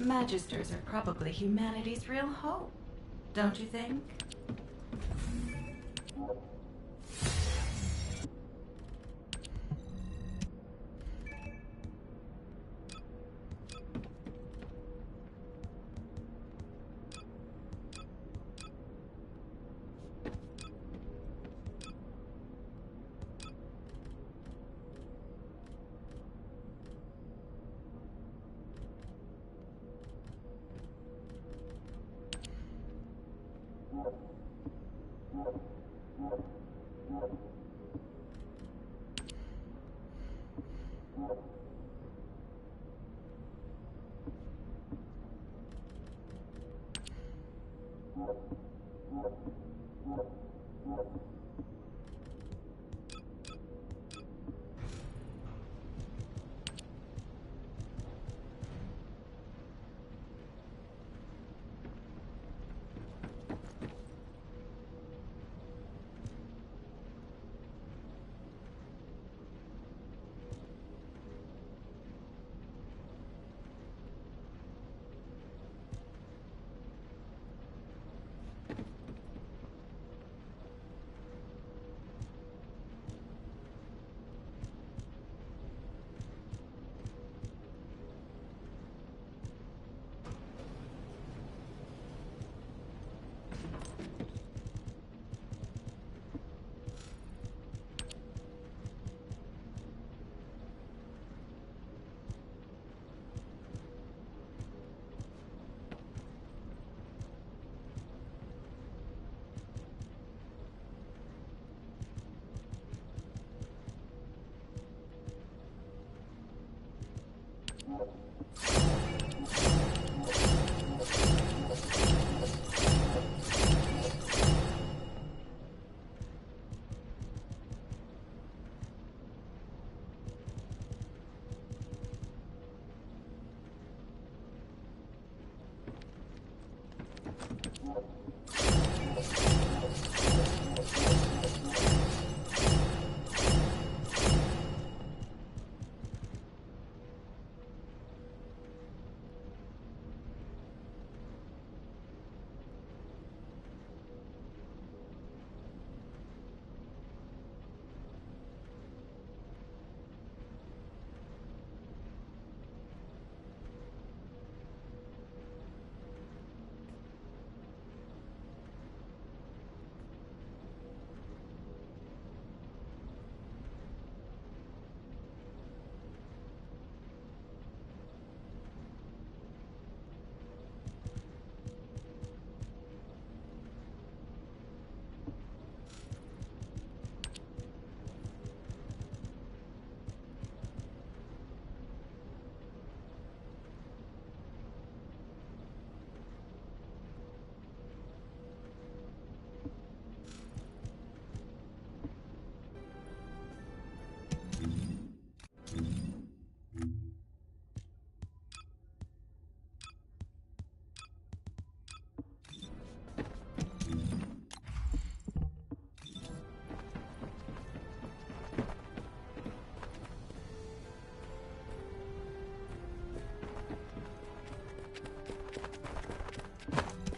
Magisters are probably humanity's real hope, don't you think?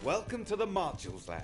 Welcome to the Modules Lab.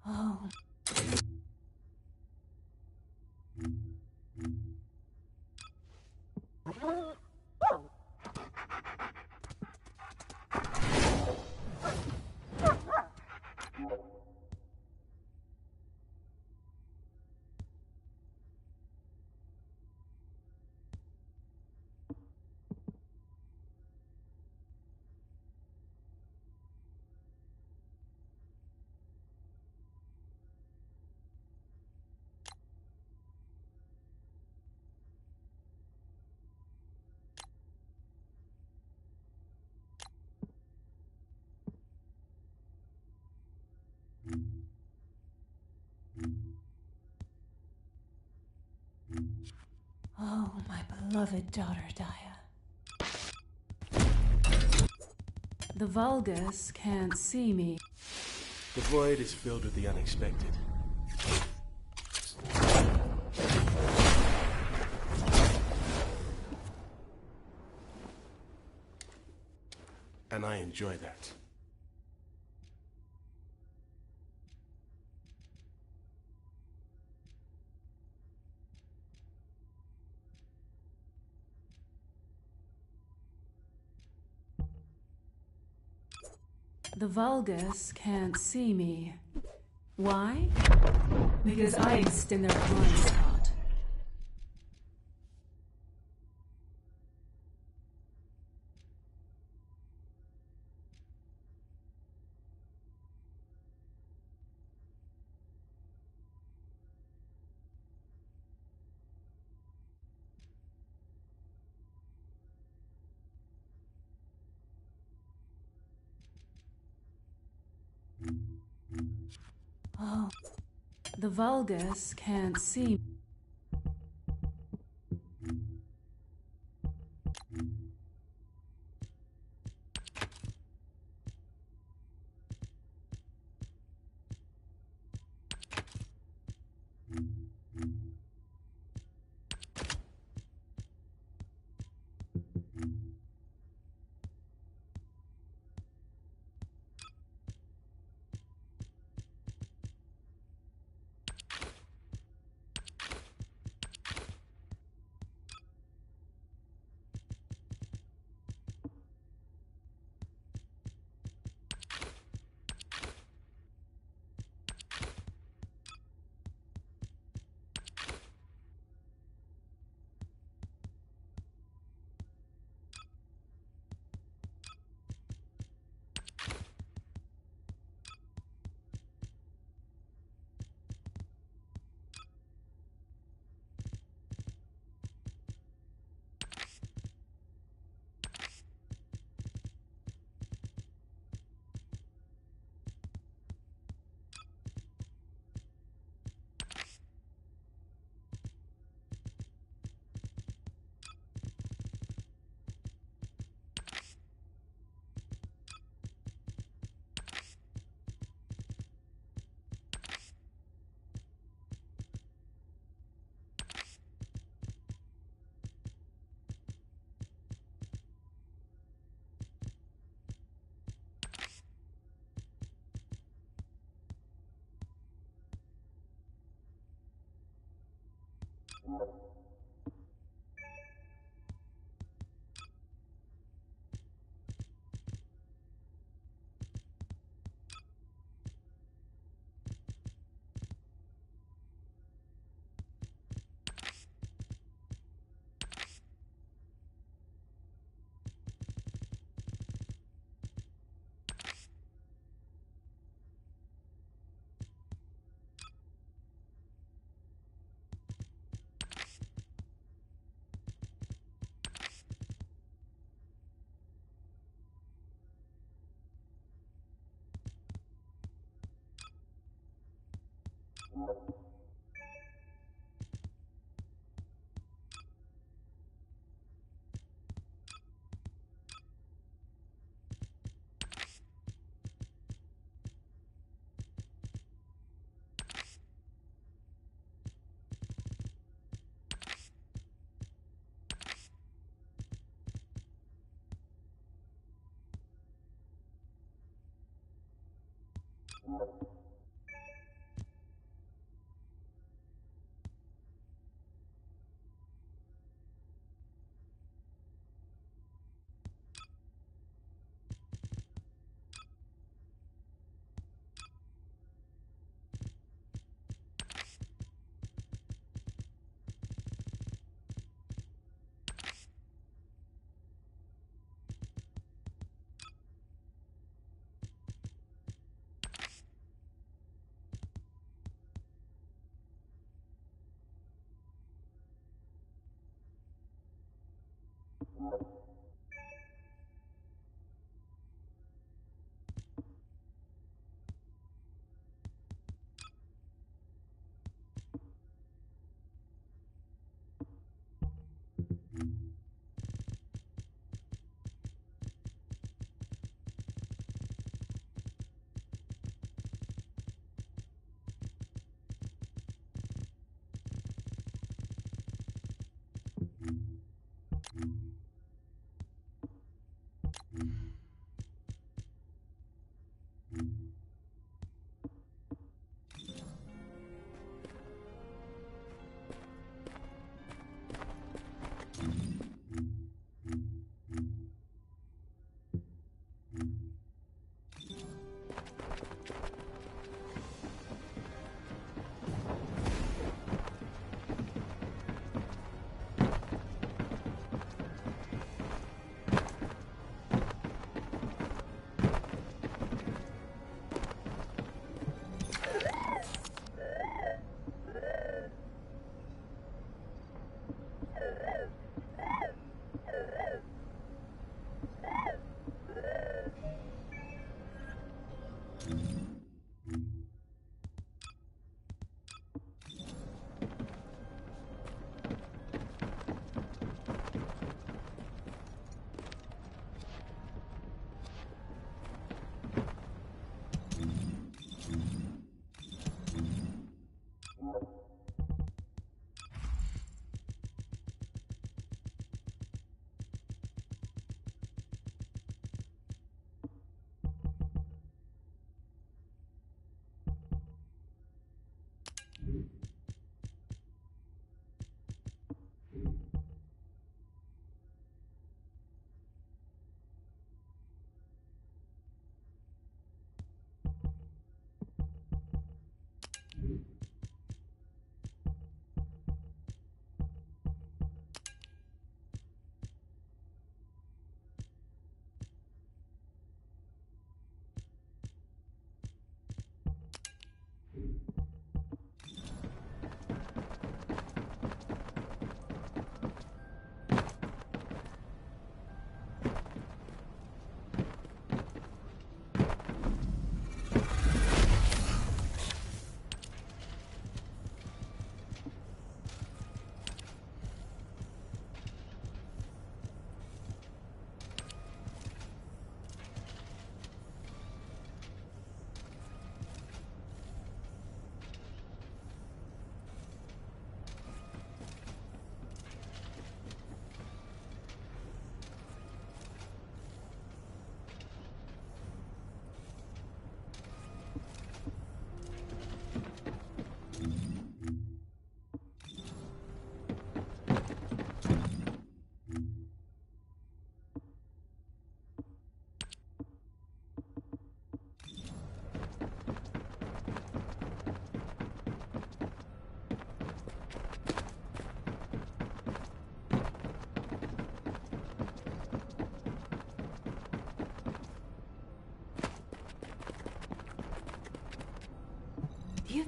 Oh. Oh, my beloved daughter Dia. The Vulgus can't see me. The void is filled with the unexpected. And I enjoy that. The Vulgus can't see me. Why? Because I exist in their blind spot. Oh, the Vulgus can't see.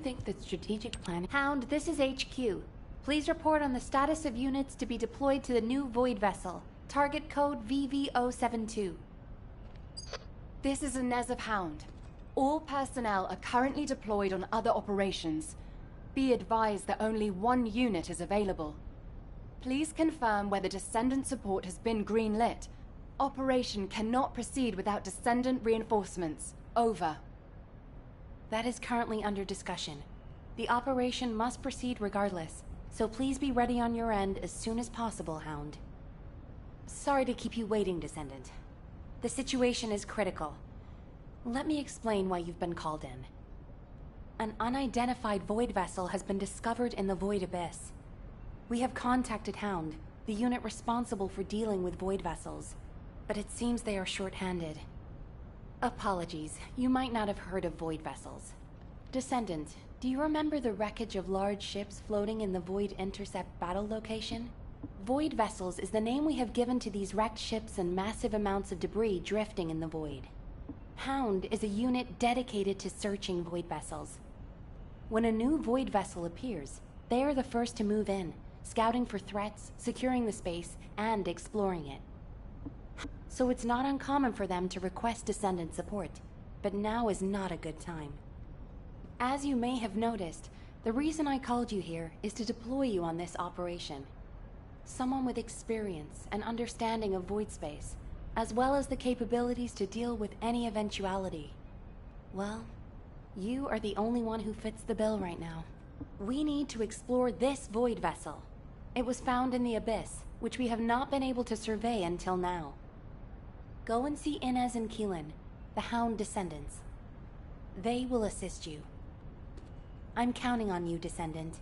think that strategic plan... Hound, this is HQ. Please report on the status of units to be deployed to the new Void Vessel. Target code VV072. This is Inez of Hound. All personnel are currently deployed on other operations. Be advised that only one unit is available. Please confirm whether Descendant support has been greenlit. Operation cannot proceed without Descendant reinforcements. Over. That is currently under discussion. The operation must proceed regardless, so please be ready on your end as soon as possible, Hound. Sorry to keep you waiting, Descendant. The situation is critical. Let me explain why you've been called in. An unidentified Void Vessel has been discovered in the Void Abyss. We have contacted Hound, the unit responsible for dealing with Void Vessels, but it seems they are short-handed. Apologies, you might not have heard of Void Vessels. Descendant, do you remember the wreckage of large ships floating in the Void Intercept battle location? Void Vessels is the name we have given to these wrecked ships and massive amounts of debris drifting in the Void. Hound is a unit dedicated to searching Void Vessels. When a new Void Vessel appears, they are the first to move in, scouting for threats, securing the space, and exploring it. So it's not uncommon for them to request Descendant support, but now is not a good time. As you may have noticed, the reason I called you here is to deploy you on this operation. Someone with experience and understanding of void space, as well as the capabilities to deal with any eventuality. Well, you are the only one who fits the bill right now. We need to explore this Void Vessel. It was found in the Abyss, which we have not been able to survey until now. Go and see Inez and Keelan, the Hound Descendants. They will assist you. I'm counting on you, Descendant.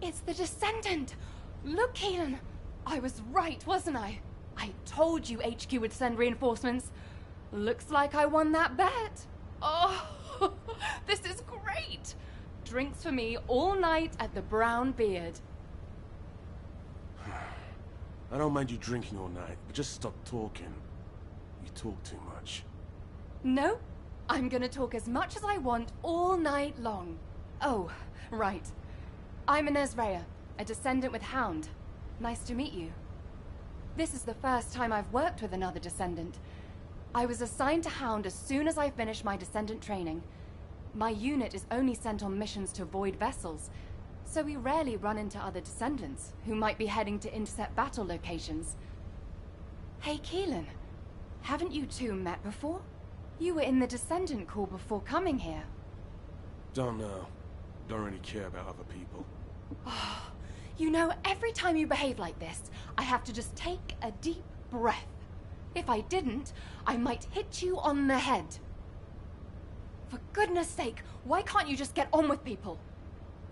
It's the Descendant! Look, Keelan! I was right, wasn't I? I told you HQ would send reinforcements. Looks like I won that bet. Oh, this is great! Drinks for me all night at the Brown Beard. I don't mind you drinking all night, but just stop talking. You talk too much. No, I'm gonna talk as much as I want all night long. Oh, right. I'm Inez Rhea, a descendant with Hound. Nice to meet you. This is the first time I've worked with another Descendant. I was assigned to Hound as soon as I finished my Descendant training. My unit is only sent on missions to Void vessels, so we rarely run into other Descendants who might be heading to intercept battle locations. Hey, Keelan. Haven't you two met before? You were in the Descendant Corps before coming here. Don't know. Don't really care about other people. You know, every time you behave like this, I have to just take a deep breath. If I didn't, I might hit you on the head. For goodness sake, why can't you just get on with people?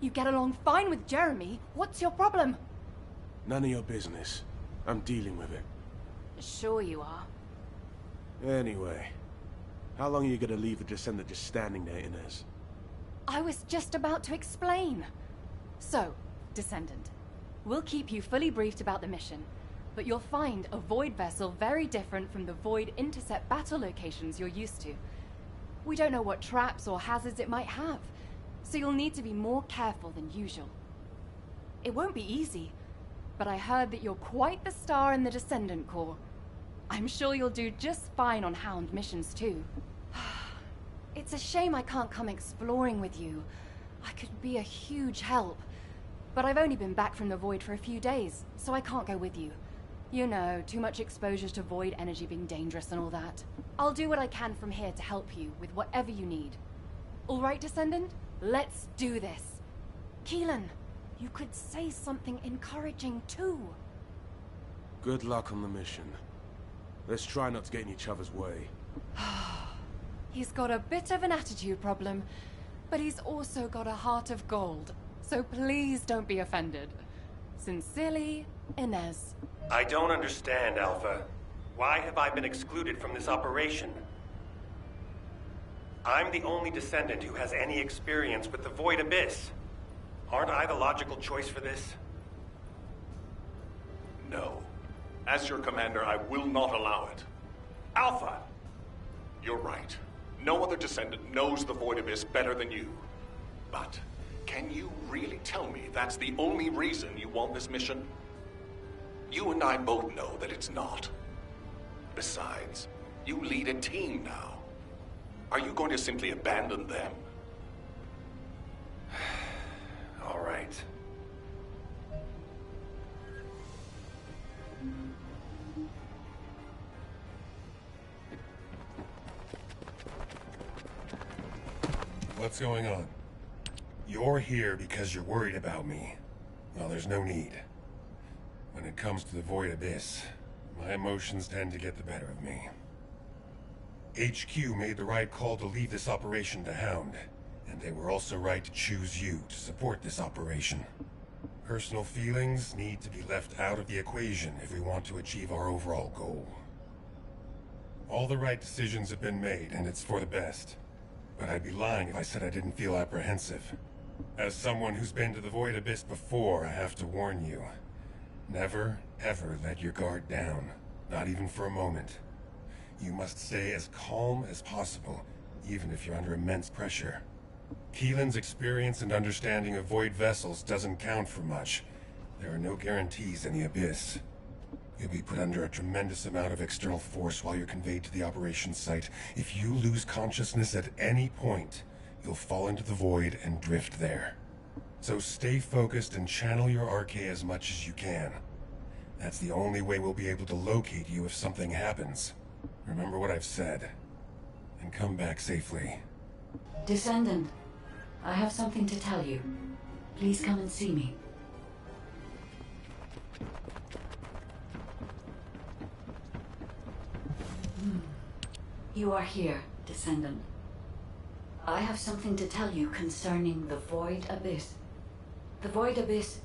You get along fine with Jeremy. What's your problem? None of your business. I'm dealing with it. Sure you are. Anyway, how long are you gonna leave the Descendant just standing there, Inez? I was just about to explain. So, Descendant, we'll keep you fully briefed about the mission, but you'll find a Void vessel very different from the Void intercept battle locations you're used to. We don't know what traps or hazards it might have, so you'll need to be more careful than usual. It won't be easy, but I heard that you're quite the star in the Descendant Corps. I'm sure you'll do just fine on Hound missions too. It's a shame I can't come exploring with you. I could be a huge help. But I've only been back from the Void for a few days, so I can't go with you. You know, too much exposure to Void energy being dangerous and all that. I'll do what I can from here to help you with whatever you need. All right, Descendant? Let's do this. Keelan, you could say something encouraging too. Good luck on the mission. Let's try not to get in each other's way. He's got a bit of an attitude problem, but he's also got a heart of gold. So please don't be offended. Sincerely, Inez. I don't understand, Alpha. Why have I been excluded from this operation? I'm the only Descendant who has any experience with the Void Abyss. Aren't I the logical choice for this? No. As your commander, I will not allow it. Alpha! You're right. No other Descendant knows the Void Abyss better than you. But can you really tell me that's the only reason you want this mission? You and I both know that it's not. Besides, you lead a team now. Are you going to simply abandon them? All right. What's going on? You're here because you're worried about me. Well, there's no need. When it comes to the Void Abyss, my emotions tend to get the better of me. HQ made the right call to leave this operation to Hound, and they were also right to choose you to support this operation. Personal feelings need to be left out of the equation if we want to achieve our overall goal. All the right decisions have been made, and it's for the best. But I'd be lying if I said I didn't feel apprehensive. As someone who's been to the Void Abyss before, I have to warn you. Never, ever let your guard down. Not even for a moment. You must stay as calm as possible, even if you're under immense pressure. Keelan's experience and understanding of Void vessels doesn't count for much. There are no guarantees in the Abyss. You'll be put under a tremendous amount of external force while you're conveyed to the operations site. If you lose consciousness at any point, you'll fall into the Void and drift there. So stay focused and channel your RK as much as you can. That's the only way we'll be able to locate you if something happens. Remember what I've said, and come back safely. Descendant, I have something to tell you. Please come and see me. You are here, Descendant. I have something to tell you concerning the Void Abyss. The Void Abyss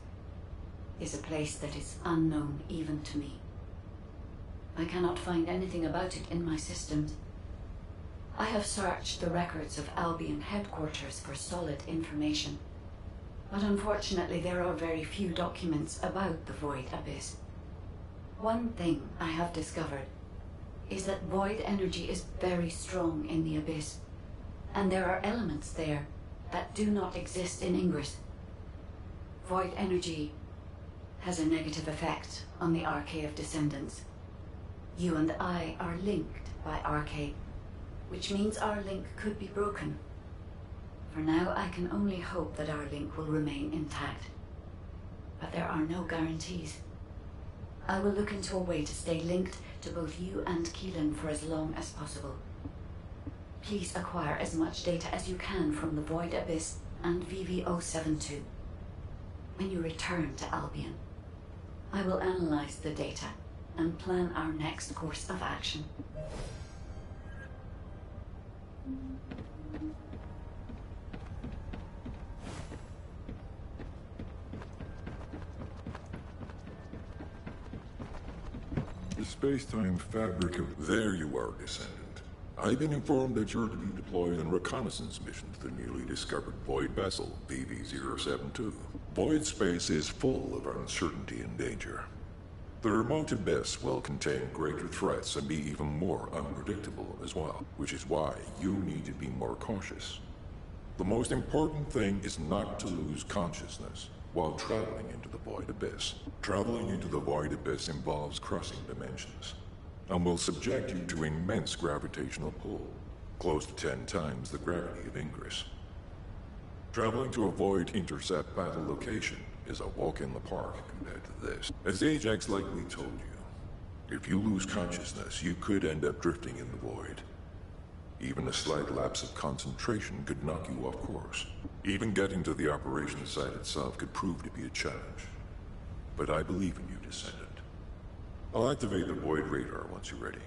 is a place that is unknown even to me. I cannot find anything about it in my systems. I have searched the records of Albion headquarters for solid information, but unfortunately there are very few documents about the Void Abyss. One thing I have discovered is that Void energy is very strong in the Abyss, and there are elements there that do not exist in Ingress. Void energy has a negative effect on the RK of Descendants. You and I are linked by RK, which means our link could be broken. For now, I can only hope that our link will remain intact. But there are no guarantees. I will look into a way to stay linked to both you and Keelan for as long as possible. Please acquire as much data as you can from the Void Abyss and VV-072. When you return to Albion, I will analyze the data and plan our next course of action. The space-time fabric of... There you are, Descendant. I've been informed that you're to be deployed on a reconnaissance mission to the newly discovered Void vessel, VV-072. Void space is full of uncertainty and danger. The remote abyss will contain greater threats and be even more unpredictable as well, which is why you need to be more cautious. The most important thing is not to lose consciousness while traveling into the Void Abyss. Traveling into the Void Abyss involves crossing dimensions, and will subject you to immense gravitational pull, close to 10 times the gravity of Ingress. Traveling to a Void intercept battle location is a walk in the park compared to this. As Ajax likely told you, if you lose consciousness, you could end up drifting in the Void. Even a slight lapse of concentration could knock you off course. Even getting to the operation site itself could prove to be a challenge. But I believe in you, Descendant. I'll activate the Void radar once you're ready.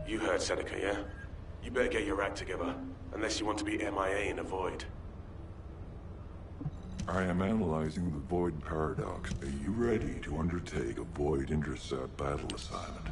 You heard Seneca, yeah? You better get your act together, unless you want to be MIA in a Void. I am analyzing the Void paradox. Are you ready to undertake a Void intercept battle assignment?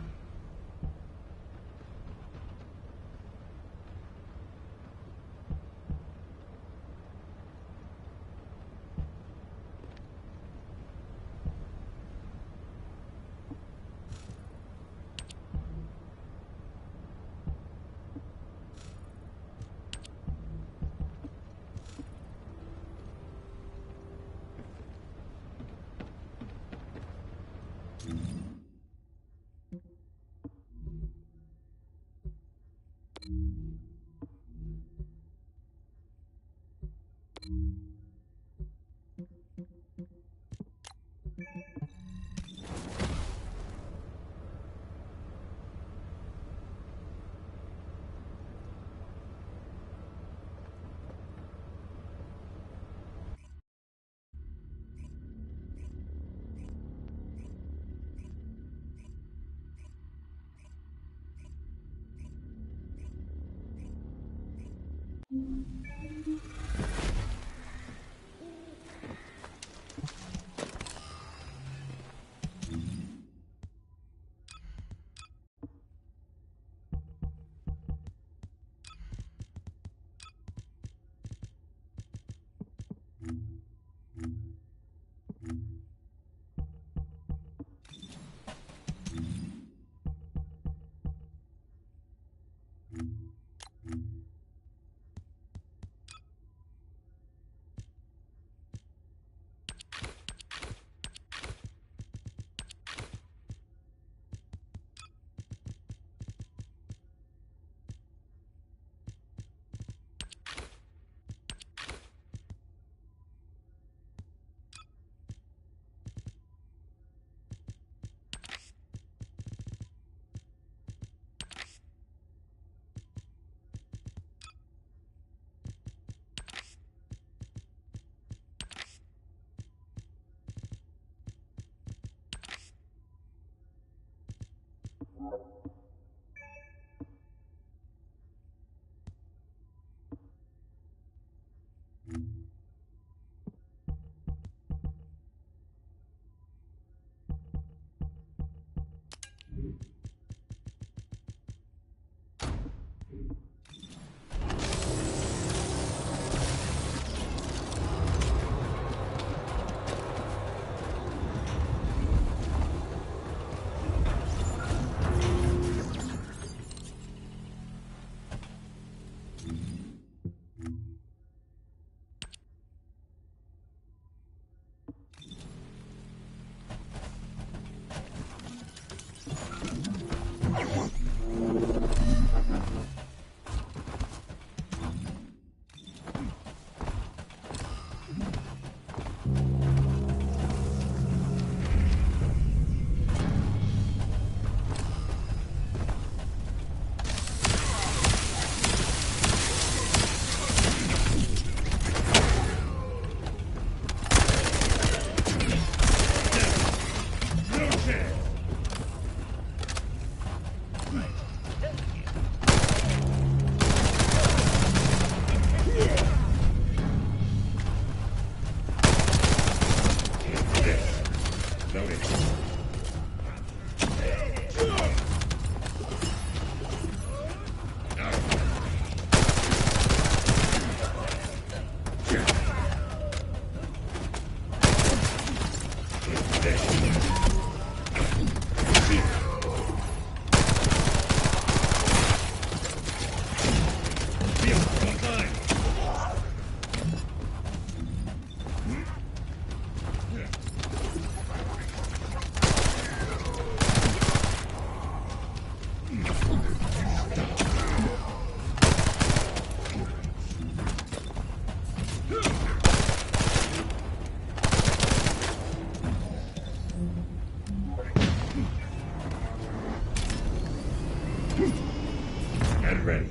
Get ready.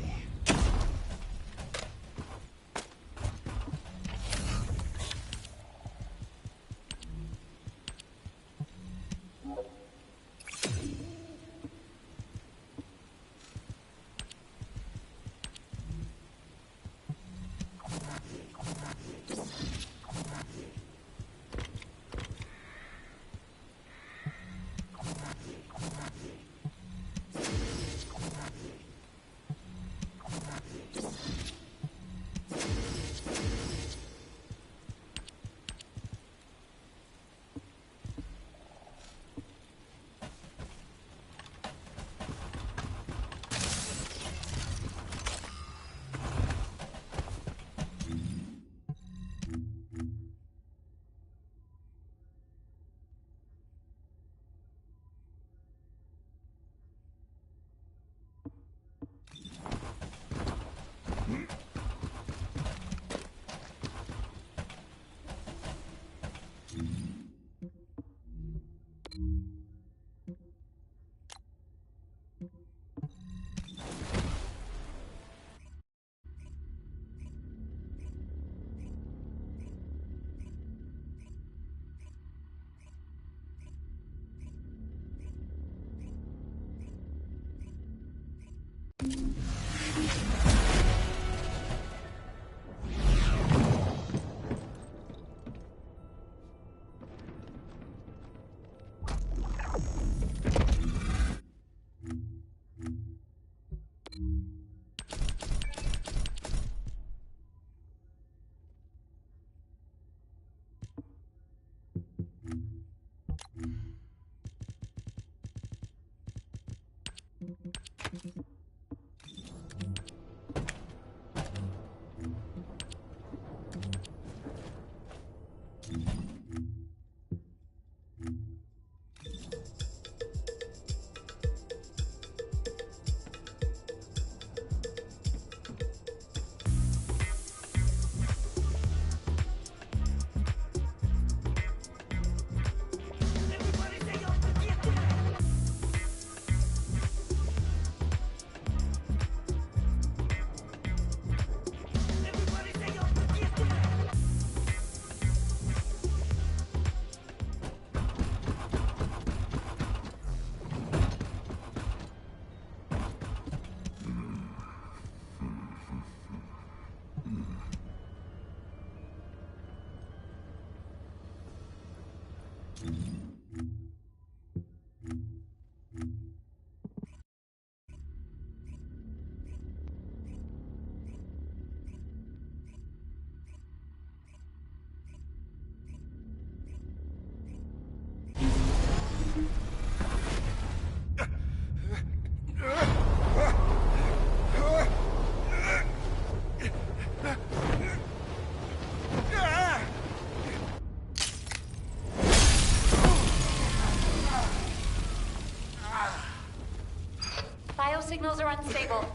Signals are unstable.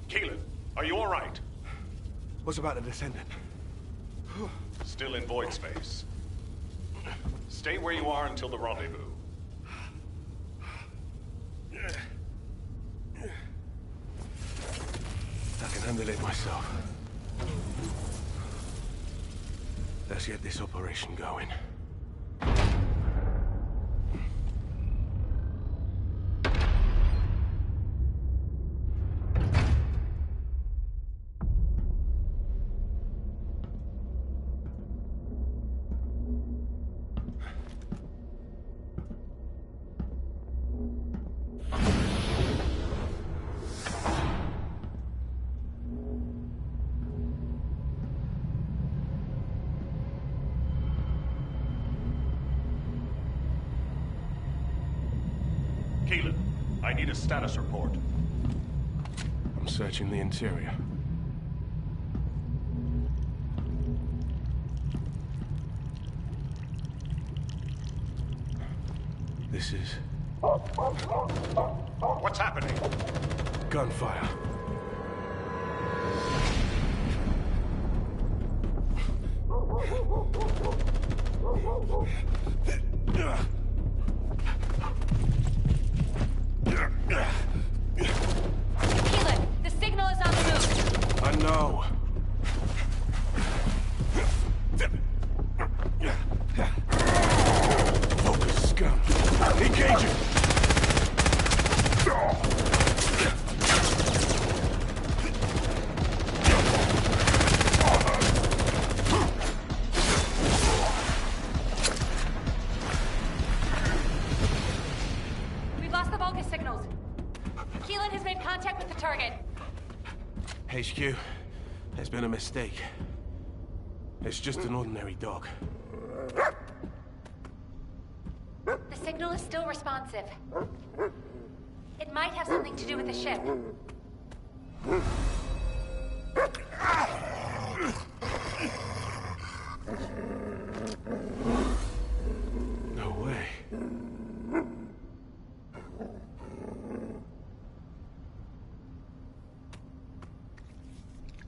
Keelan, are you all right? What's about the descendant? Still in void space. Stay where you are until the rendezvous. I can handle it myself. Let's get this operation going. Keelan, I need a status report. I'm searching the interior. This is... What's happening? gunfire. lost the Vulgus signals. Keelan has made contact with the target. HQ, there's been a mistake. It's just an ordinary dog. The signal is still responsive. It might have something to do with the ship. No way.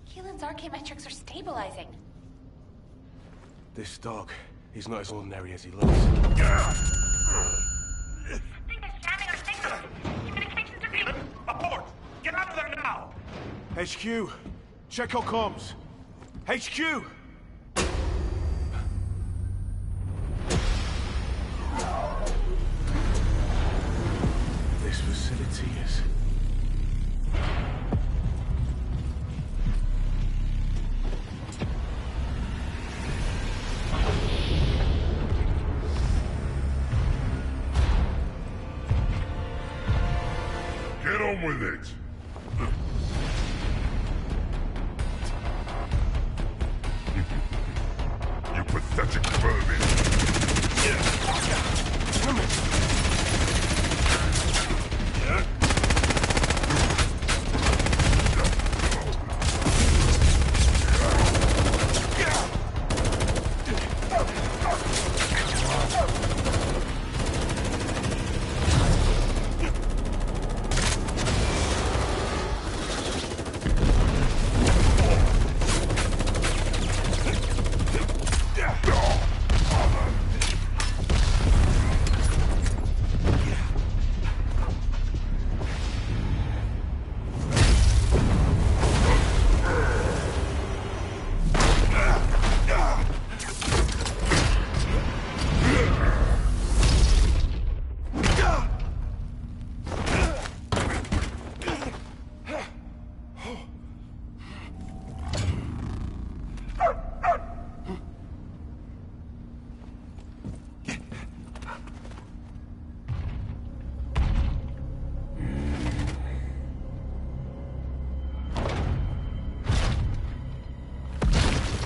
Keelan's archaeometrics are stabilizing. This dog, he's not as ordinary as he looks. Thing is jamming our signals. Communications are being... Abort! Get out of there now! HQ, check your comms. HQ! This facility is... Get on with it! You pathetic vermin!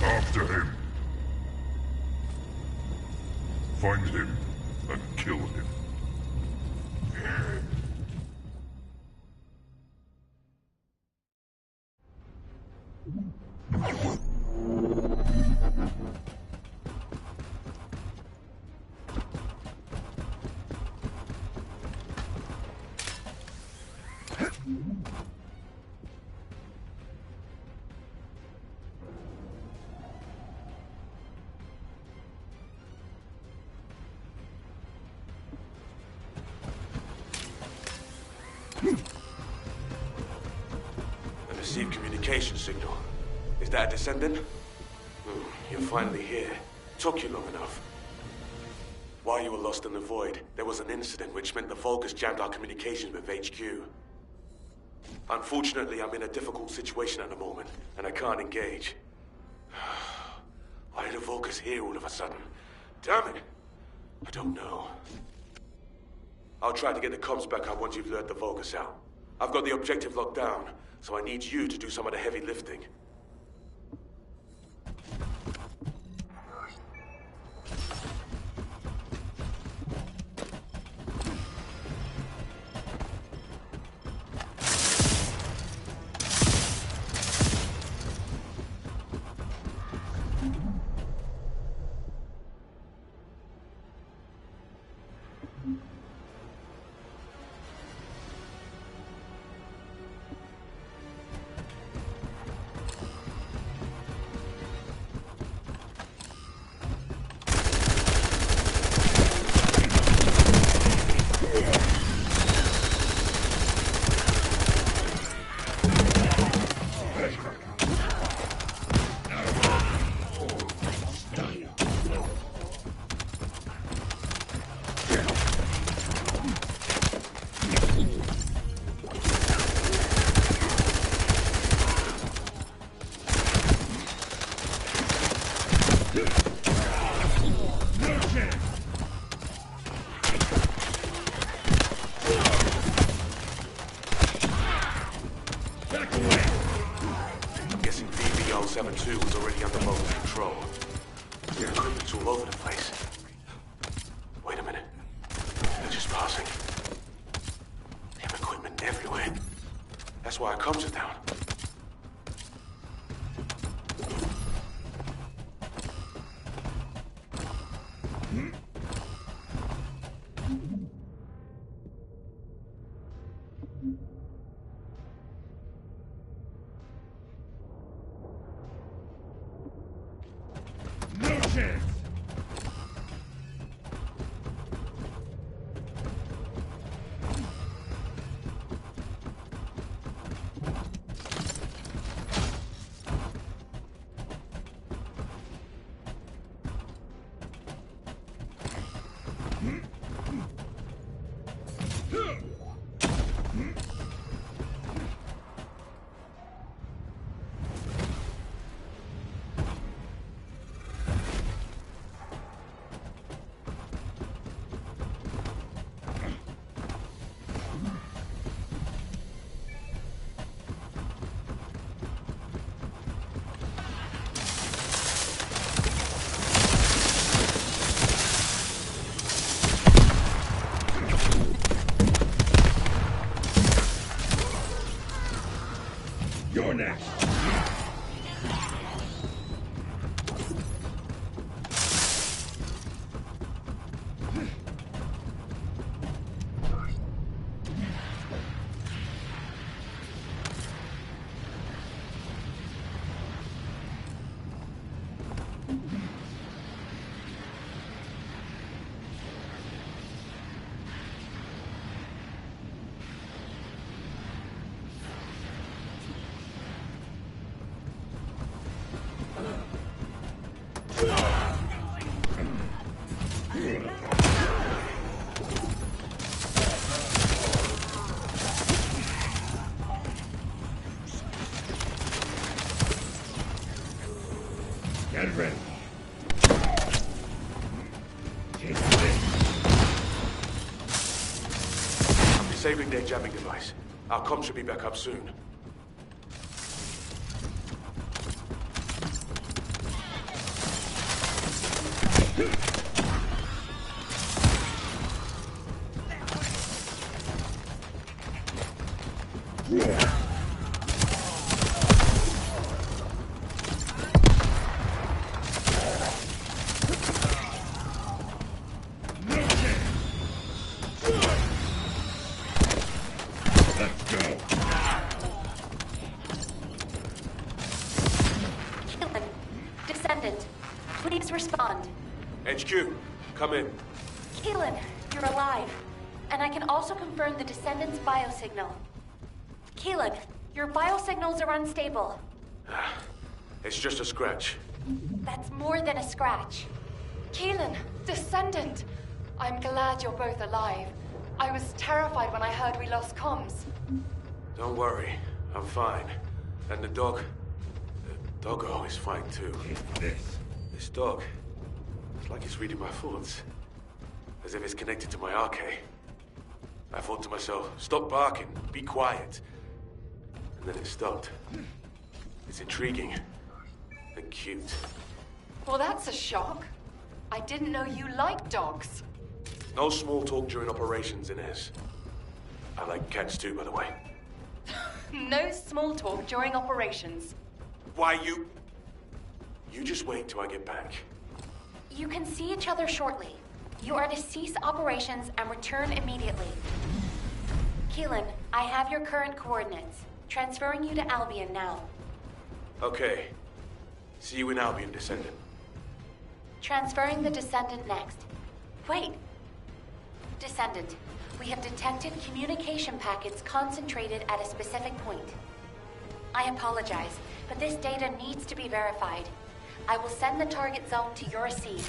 After him. Find him and kill him. A received communication signal. Is that a descendant? You're finally here. Took you long enough. While you were lost in the void, there was an incident which meant the Vulgus jammed our communications with HQ. Unfortunately, I'm in a difficult situation at the moment, and I can't engage. Why are the Vulgus here all of a sudden? Damn it! I don't know. I'll try to get the comms back up once you've lured the Vulgus out. I've got the objective locked down, so I need you to do some of the heavy lifting. 072 was already under Vulcan control. The equipment's all over the place. Wait a minute. They're just passing. They have equipment everywhere. That's why our comms are down. No chance! You're next. Get ready. Take this. Disabling their jamming device. Our comms should be back up soon. Let's go. Keelan, Descendant, please respond. HQ, come in. Keelan, you're alive. And I can also confirm the Descendant's biosignal. Keelan, your biosignals are unstable. It's just a scratch. That's more than a scratch. Keelan, Descendant! I'm glad you're both alive. I was terrified when I heard we lost comms. Don't worry, I'm fine. And the doggo is fine too. This. This dog, it's like it's reading my thoughts. As if it's connected to my arcade. I thought to myself, stop barking, be quiet. And then it stopped. It's intriguing. And cute. Well, that's a shock. I didn't know you liked dogs. No small talk during operations, Inez. I like cats too, by the way. No small talk during operations. Why you... You just wait till I get back. You can see each other shortly. You are to cease operations and return immediately. Keelan, I have your current coordinates. Transferring you to Albion now. Okay. See you in Albion, Descendant. Transferring the Descendant next. Wait. Descendant, we have detected communication packets concentrated at a specific point. I apologize, but this data needs to be verified. I will send the target zone to your receipt.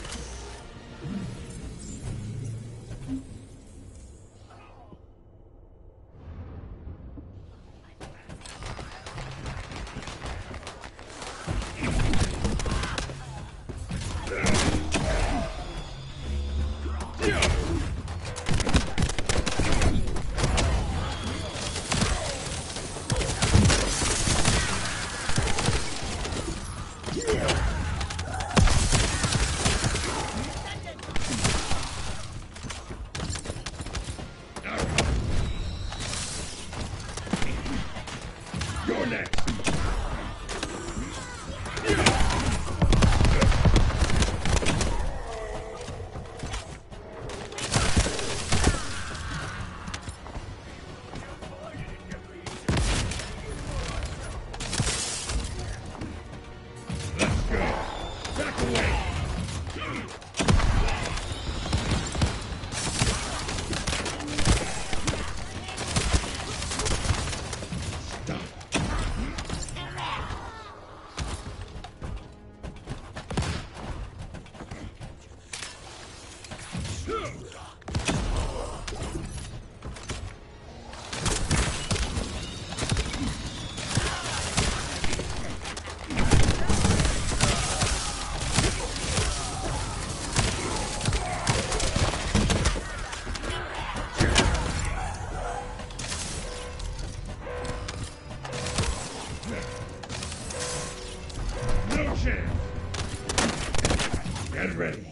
ready.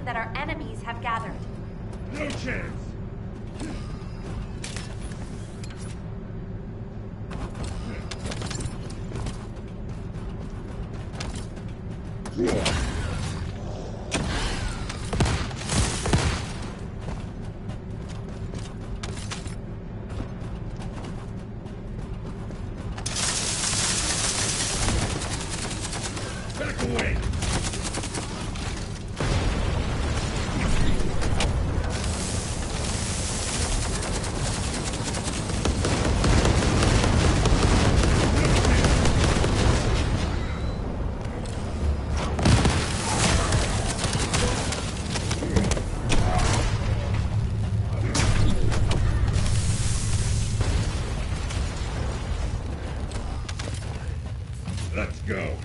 That our enemies have gathered. No chance! Back away! Let's go.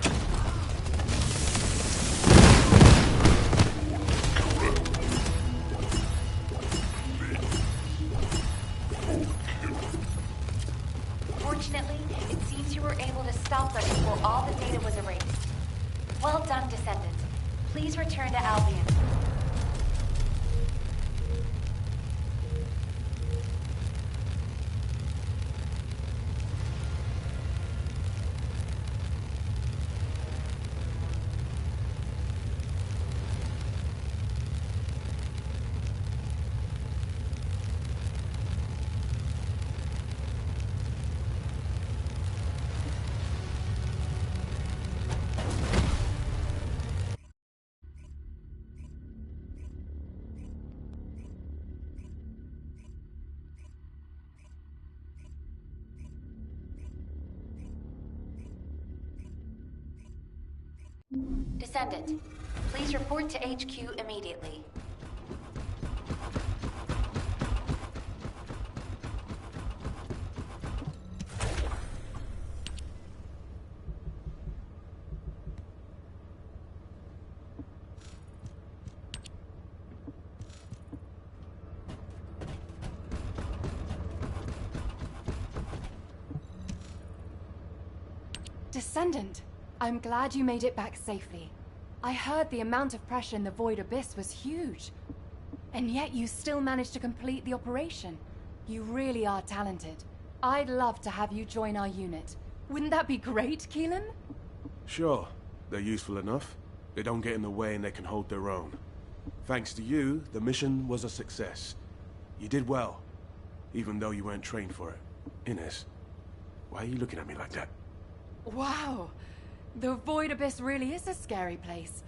Fortunately, it seems you were able to stop them before all the data was erased. Well done, Descendants. Please return to Albion. Descendant, please report to HQ immediately. Descendant, I'm glad you made it back safely. I heard the amount of pressure in the Void Abyss was huge. And yet you still managed to complete the operation. You really are talented. I'd love to have you join our unit. Wouldn't that be great, Keelan? Sure, they're useful enough. They don't get in the way and they can hold their own. Thanks to you, the mission was a success. You did well, even though you weren't trained for it. Inez, why are you looking at me like that? Wow! The Void Abyss really is a scary place.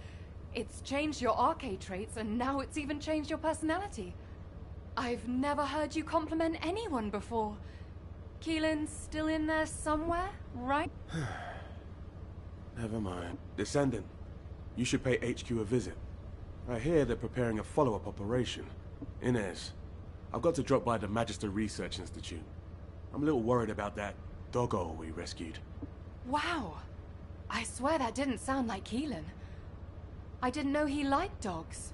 It's changed your arcade traits, and now it's even changed your personality. I've never heard you compliment anyone before. Keelan's still in there somewhere, right? Never mind. Descendant, you should pay HQ a visit. I hear they're preparing a follow-up operation. Inez, I've got to drop by the Magister Research Institute. I'm a little worried about that doggo we rescued. Wow! I swear that didn't sound like Keelan. I didn't know he liked dogs.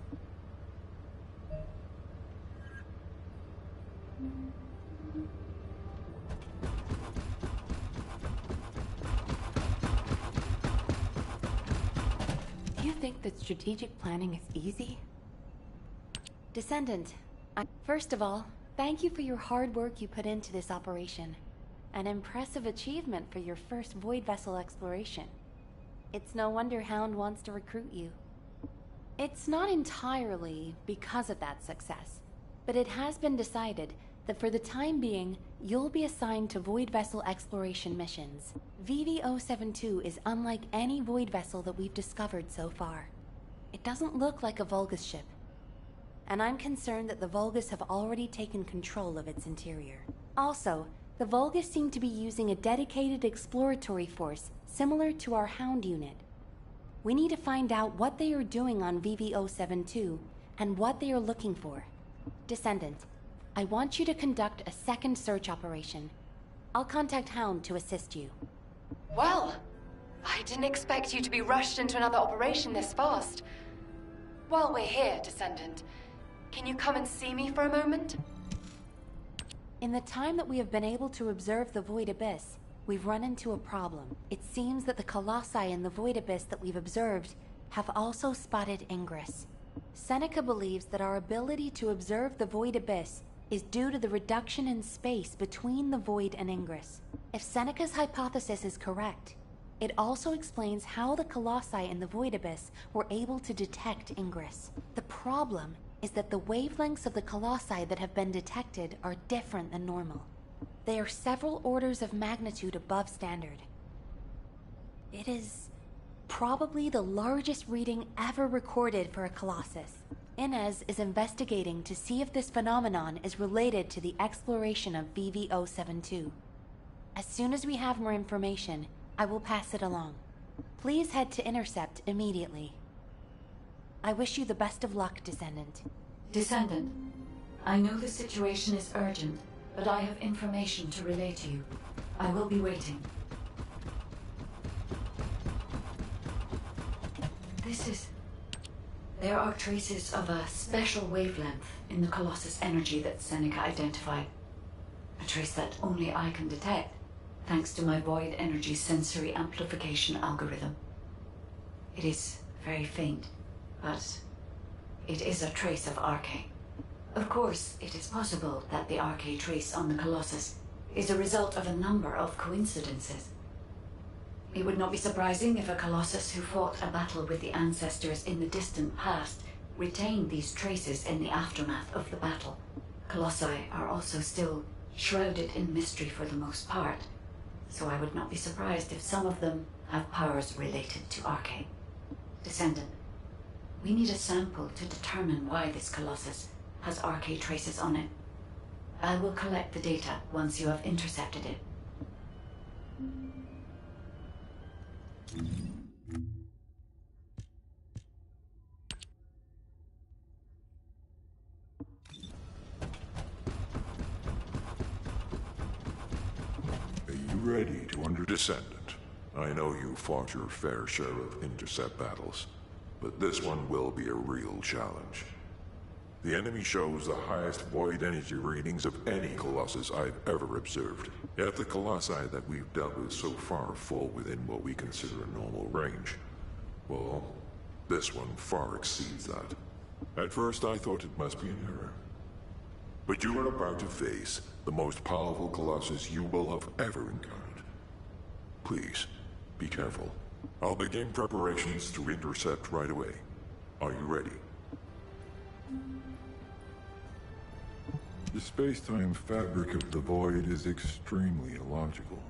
Do you think that strategic planning is easy? Descendant, first of all, thank you for your hard work you put into this operation. An impressive achievement for your first Void Vessel exploration. It's no wonder Hound wants to recruit you. It's not entirely because of that success, but it has been decided that for the time being, you'll be assigned to Void Vessel exploration missions. VV-072 is unlike any Void Vessel that we've discovered so far. It doesn't look like a Vulgus ship, and I'm concerned that the Vulgus have already taken control of its interior. Also, the Vulgus seem to be using a dedicated exploratory force similar to our Hound unit. We need to find out what they are doing on VV-072 and what they are looking for. Descendant, I want you to conduct a second search operation. I'll contact Hound to assist you. Well, I didn't expect you to be rushed into another operation this fast. While we're here, Descendant, can you come and see me for a moment? In the time that we have been able to observe the Void Abyss, we've run into a problem. It seems that the Colossi in the Void Abyss that we've observed have also spotted Ingress. Seneca believes that our ability to observe the Void Abyss is due to the reduction in space between the Void and Ingress. If Seneca's hypothesis is correct, it also explains how the Colossi in the Void Abyss were able to detect Ingress. The problem is that the wavelengths of the Colossi that have been detected are different than normal. They are several orders of magnitude above standard. It is probably the largest reading ever recorded for a Colossus. Inez is investigating to see if this phenomenon is related to the exploration of VV-072. As soon as we have more information, I will pass it along. Please head to Intercept immediately. I wish you the best of luck, Descendant. Descendant, I know the situation is urgent, but I have information to relay to you. I will be waiting. There are traces of a special wavelength in the Colossus energy that Seneca identified. A trace that only I can detect, thanks to my void energy sensory amplification algorithm. It is very faint, but it is a trace of Arche. Of course, it is possible that the Arche trace on the Colossus is a result of a number of coincidences. It would not be surprising if a Colossus who fought a battle with the ancestors in the distant past retained these traces in the aftermath of the battle. Colossi are also still shrouded in mystery for the most part, so I would not be surprised if some of them have powers related to Arche. Descendant, we need a sample to determine why this Colossus has Arche traces on it. I will collect the data once you have intercepted it. ready to under Descendant. I know you fought your fair share of intercept battles, but this one will be a real challenge. The enemy shows the highest void energy readings of any Colossus I've ever observed. Yet the Colossi that we've dealt with so far fall within what we consider a normal range. Well, this one far exceeds that. At first I thought it must be an error. But you are about to face the most powerful Colossus you will have ever encountered. Please, be careful. I'll begin preparations to intercept right away. Are you ready? The space-time fabric of the Void is extremely illogical.